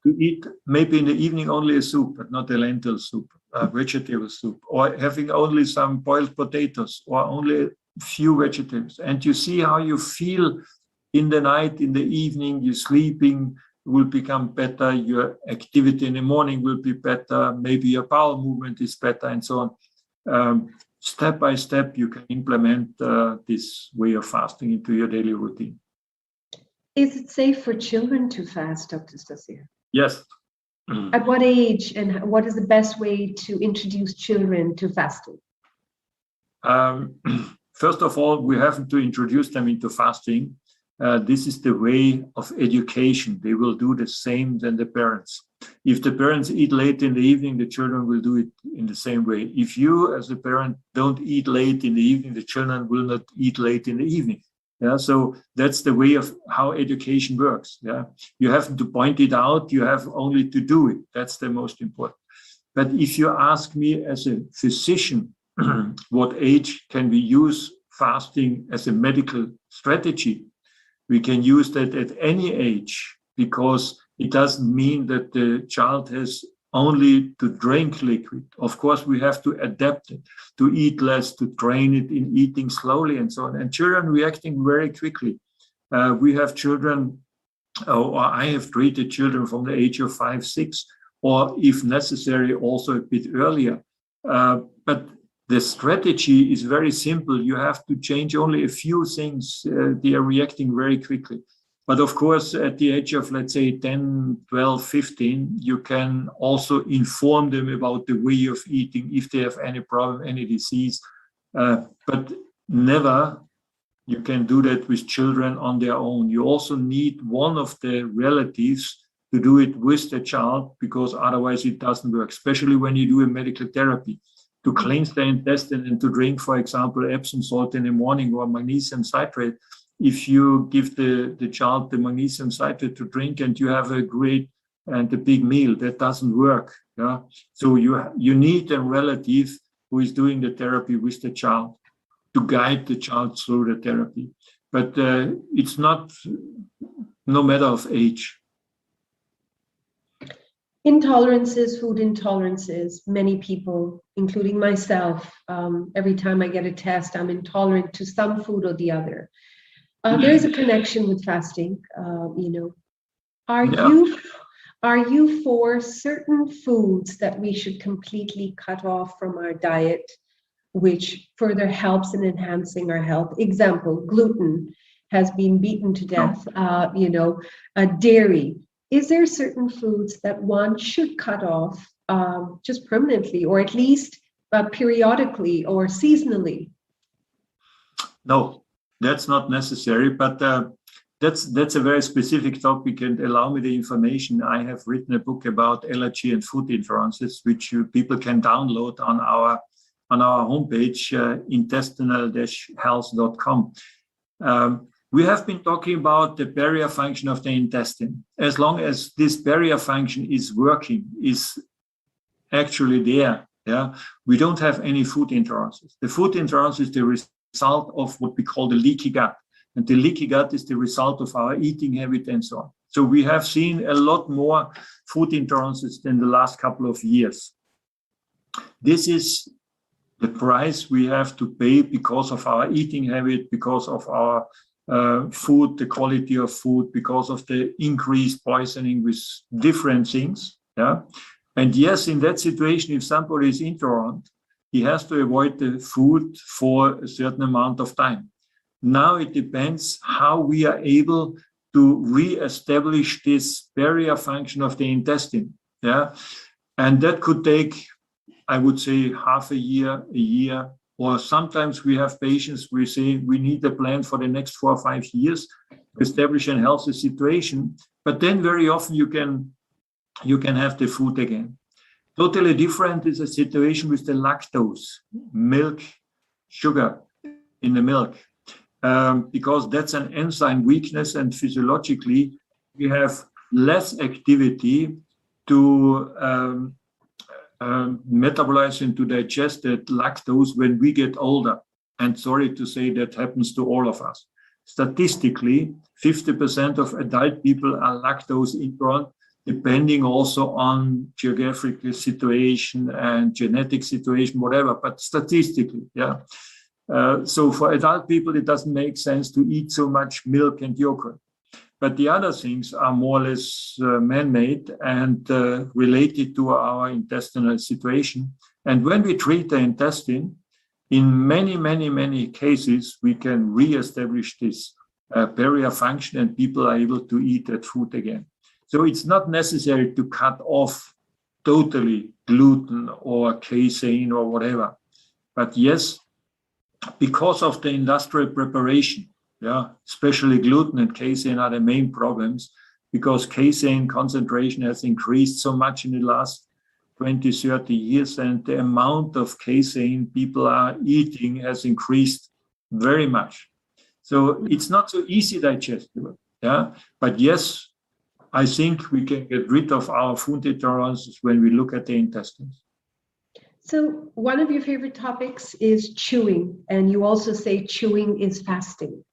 to eat maybe in the evening only a soup, but not a lentil soup, a vegetable soup, or having only some boiled potatoes, or only a few vegetables. And you see how you feel in the night, in the evening, you're sleeping will become better, your activity in the morning will be better, maybe your bowel movement is better, and so on. Step by step, you can implement this way of fasting into your daily routine. Is it safe for children to fast, Dr. Stossier? Yes. At what age, and what is the best way to introduce children to fasting? First of all, we have to introduce them into fasting. This is the way of education. They will do the same than the parents. If the parents eat late in the evening, the children will do it in the same way. If you, as a parent, don't eat late in the evening, the children will not eat late in the evening. Yeah, so that's the way of how education works. Yeah, you have to point it out. You have only to do it. That's the most important. But if you ask me as a physician, what age can we use fasting as a medical strategy? We can use that at any age, because it doesn't mean that the child has only to drink liquid. Of course, we have to adapt it, to eat less, to train it in eating slowly, and so on. And children reacting very quickly. We have children, or I have treated children from the age of 5, 6, or if necessary, also a bit earlier. But the strategy is very simple. You have to change only a few things. They are reacting very quickly. But of course, at the age of, let's say, 10, 12, 15, you can also inform them about the way of eating, if they have any problem, any disease. But never you can do that with children on their own. You also need one of the relatives to do it with the child, because otherwise it doesn't work, especially when you do a medical therapy. To cleanse the intestine and to drink, for example, Epsom salt in the morning, or magnesium citrate. If you give the child the magnesium citrate to drink and you have a great and a big meal, that doesn't work. Yeah? So you need a relative who is doing the therapy with the child to guide the child through the therapy. But it's not, no matter of age. Intolerances, food intolerances, many people, including myself, every time I get a test, I'm intolerant to some food or the other. There is a connection with fasting, Are you for certain foods that we should completely cut off from our diet, which further helps in enhancing our health? Example, gluten has been beaten to death, dairy. Is there certain foods that one should cut off just permanently, or at least periodically or seasonally? No, that's not necessary, but that's a very specific topic, and allow me the information. I have written a book about allergy and food intolerances, which people can download on our homepage, intestinal-health.com. We have been talking about the barrier function of the intestine. As long as this barrier function is working, is actually there, yeah, we don't have any food intolerances. The food intolerance is the result of what we call the leaky gut. And the leaky gut is the result of our eating habit and so on. So we have seen a lot more food intolerances than the last couple of years. This is the price we have to pay because of our eating habit, because of our food, the quality of food, because of the increased poisoning with different things. Yeah. And yes, in that situation, if somebody is intolerant, he has to avoid the food for a certain amount of time. Now it depends how we are able to re-establish this barrier function of the intestine. Yeah. And that could take, I would say, half a year, or sometimes we have patients, we say we need a plan for the next 4 or 5 years to establish a healthy situation. But then very often you can have the food again. Totally different is a situation with the lactose, milk, sugar in the milk. because that's an enzyme weakness, and physiologically we have less activity to metabolize and to digest that lactose when we get older. And sorry to say, that happens to all of us. Statistically, 50% of adult people are lactose intolerant, depending also on geographical situation and genetic situation, whatever, but statistically, yeah. So for adult people, it doesn't make sense to eat so much milk and yogurt. But the other things are more or less man-made and related to our intestinal situation. And when we treat the intestine, in many cases, we can re-establish this barrier function and people are able to eat that food again. So it's not necessary to cut off totally gluten or casein or whatever. But yes, because of the industrial preparation, yeah, especially gluten and casein are the main problems, because casein concentration has increased so much in the last 20, 30 years, and the amount of casein people are eating has increased very much. So it's not so easy digestible, yeah. But yes, I think we can get rid of our food intolerances when we look at the intestines. So one of your favorite topics is chewing, and you also say chewing is fasting.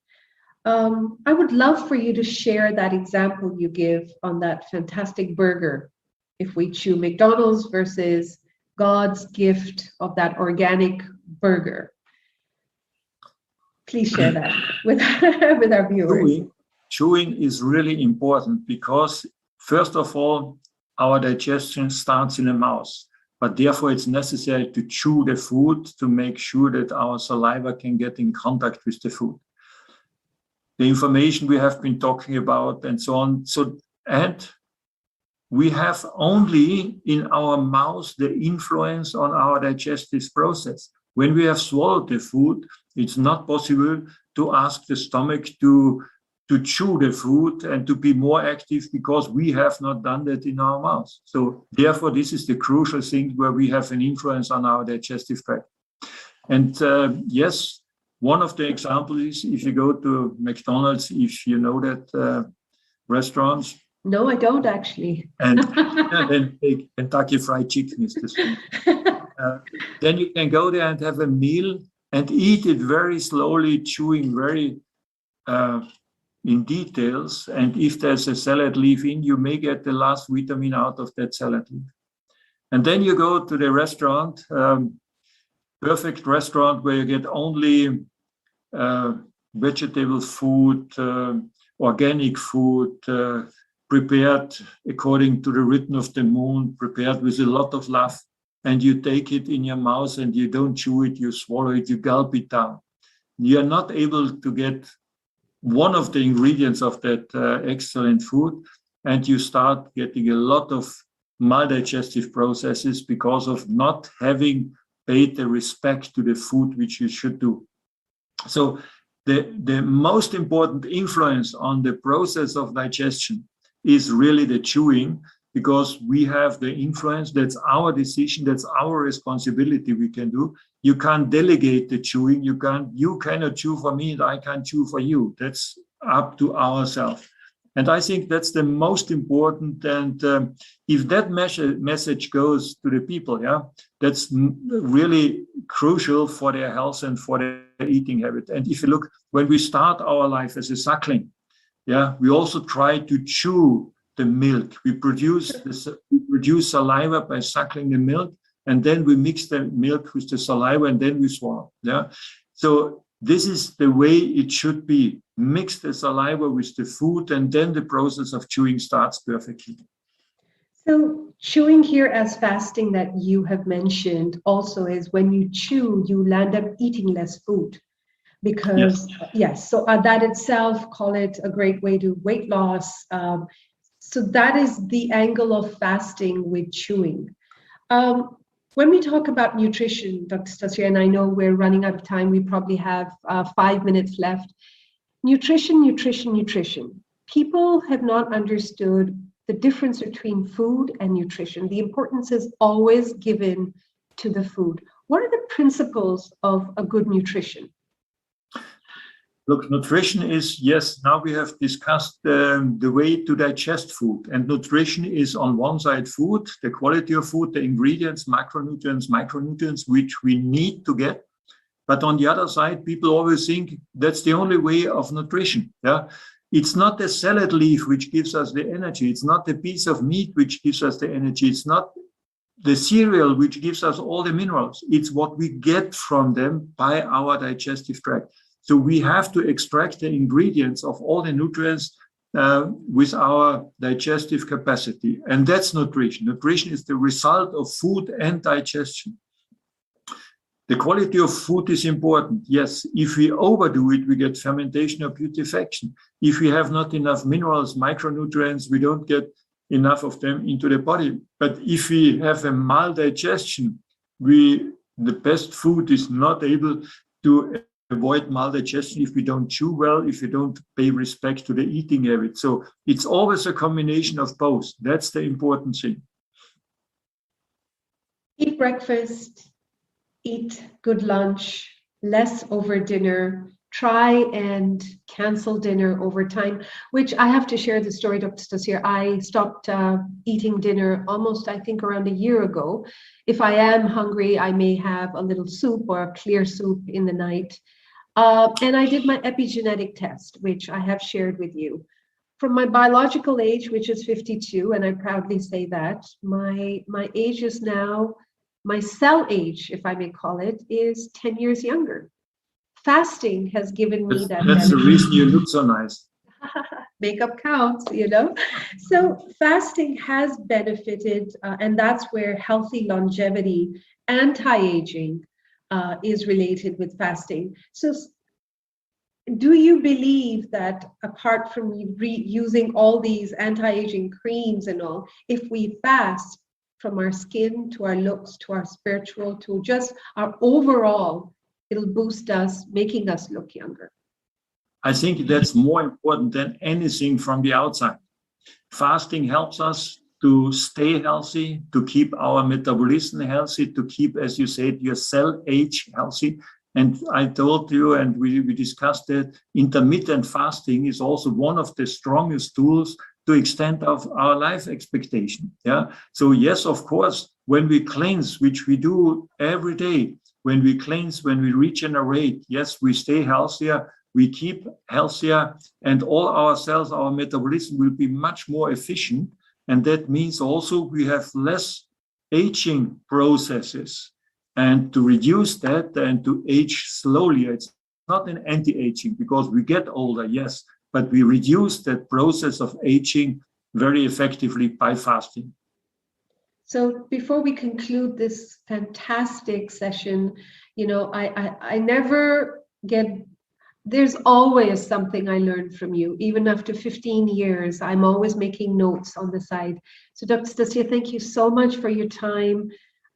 I would love for you to share that example you give on that fantastic burger. If we chew McDonald's versus God's gift of that organic burger. Please share that with our viewers. Chewing is really important because, first of all, our digestion starts in the mouth. But therefore, it's necessary to chew the food to make sure that our saliva can get in contact with the food. The information we have been talking about and so on. And we have only in our mouth the influence on our digestive process. When we have swallowed the food, it's not possible to ask the stomach to chew the food and to be more active because we have not done that in our mouth. So therefore, this is the crucial thing where we have an influence on our digestive tract. And yes, one of the examples is if you go to McDonald's, if you know that restaurants. No, I don't actually. And then take Kentucky Fried Chicken is this one. Then you can go there and have a meal and eat it very slowly, chewing very in details. And if there's a salad leaf in, you may get the last vitamin out of that salad leaf. And then you go to the restaurant, perfect restaurant where you get only vegetable food, organic food, prepared according to the rhythm of the moon, prepared with a lot of love. And you take it in your mouth and you don't chew it, you swallow it, you gulp it down. You are not able to get one of the ingredients of that excellent food, and you start getting a lot of maldigestive processes because of not having paid the respect to the food which you should do. So the most important influence on the process of digestion is really the chewing, because we have the influence. That's our decision, that's our responsibility we can do. You can't delegate the chewing. You cannot chew for me and I can't chew for you. That's up to ourselves. And I think that's the most important. And if that message goes to the people, yeah, that's really crucial for their health and for their eating habit. And if you look, when we start our life as a suckling, yeah, we also try to chew the milk. We produce saliva by suckling the milk, and then we mix the milk with the saliva, and then we swallow. Yeah. So this is the way it should be. Mix the saliva with the food, and then the process of chewing starts perfectly. So chewing here as fasting that you have mentioned also is when you chew, you end up eating less food. Because yes, so that itself, call it a great way to weight loss. So that is the angle of fasting with chewing. When we talk about nutrition, Dr. Stossier, and I know we're running out of time, we probably have 5 minutes left. Nutrition. People have not understood the difference between food and nutrition. The importance is always given to the food. What are the principles of a good nutrition? Look, nutrition is, yes, now we have discussed the way to digest food. And nutrition is on one side food, the quality of food, the ingredients, macronutrients, micronutrients, which we need to get. But on the other side, people always think that's the only way of nutrition. Yeah, it's not the salad leaf which gives us the energy. It's not the piece of meat which gives us the energy. It's not the cereal which gives us all the minerals. It's what we get from them by our digestive tract. So we have to extract the ingredients of all the nutrients with our digestive capacity. And that's nutrition. Nutrition is the result of food and digestion. The quality of food is important. Yes, if we overdo it, we get fermentation or putrefaction. If we have not enough minerals, micronutrients, we don't get enough of them into the body. But if we have a maldigestion, the best food is not able to avoid maldigestion if we don't chew well, if we don't pay respect to the eating habit. So it's always a combination of both. That's the important thing. Eat breakfast, eat good lunch, less over dinner, try and cancel dinner over time, which I have to share the story, Dr. Stossier. I stopped eating dinner almost, I think, around a year ago. If I am hungry, I may have a little soup or a clear soup in the night. And I did my epigenetic test, which I have shared with you. From my biological age, which is 52, and I proudly say that, my age is now, my cell age, if I may call it, is 10 years younger. Fasting has given me that. That's the reason you look so nice. Makeup counts, you know. So fasting has benefited, and that's where healthy longevity, anti-aging, is related with fasting. So do you believe that apart from using all these anti-aging creams and all, if we fast from our skin to our looks to our spiritual to just our overall, it'll boost us, making us look younger? I think that's more important than anything from the outside. Fasting helps us to stay healthy, to keep our metabolism healthy, to keep, as you said, your cell age healthy. And I told you, and we discussed it, intermittent fasting is also one of the strongest tools to extend our life expectation. Yeah. So yes, of course, when we cleanse, which we do every day, when we cleanse, when we regenerate, yes, we stay healthier, we keep healthier, and all our cells, our metabolism will be much more efficient. And that means also we have less aging processes. And to reduce that and to age slowly, it's not an anti-aging because we get older, yes, but we reduce that process of aging very effectively by fasting. So before we conclude this fantastic session, you know, I never get, there's always something I learned from you. Even after 15 years, I'm always making notes on the side. So Dr. Stossier, thank you so much for your time.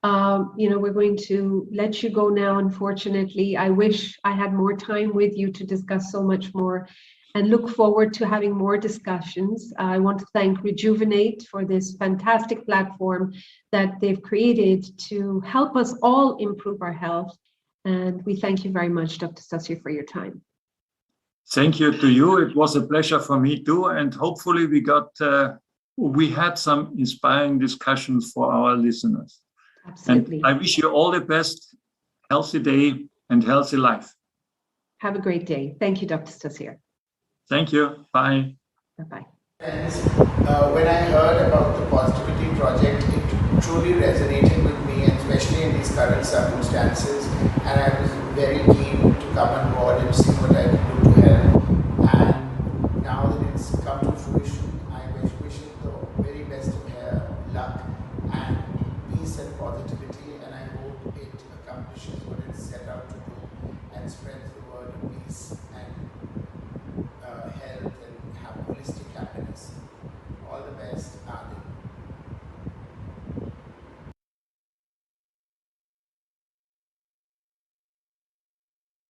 You know, we're going to let you go now, unfortunately. I wish I had more time with you to discuss so much more and look forward to having more discussions. I want to thank Rejuvenate for this fantastic platform that they've created to help us all improve our health. And we thank you very much, Dr. Stossier, for your time. Thank you to you. It was a pleasure for me too. And hopefully we had some inspiring discussions for our listeners. Absolutely. And I wish you all the best, healthy day and healthy life. Have a great day. Thank you, Dr. Stossier. Thank you. Bye. Bye-bye. Friends, when I heard about the Positivity Project, it truly resonated with me, and especially in these current circumstances. And I was very keen to come on board and see what I could do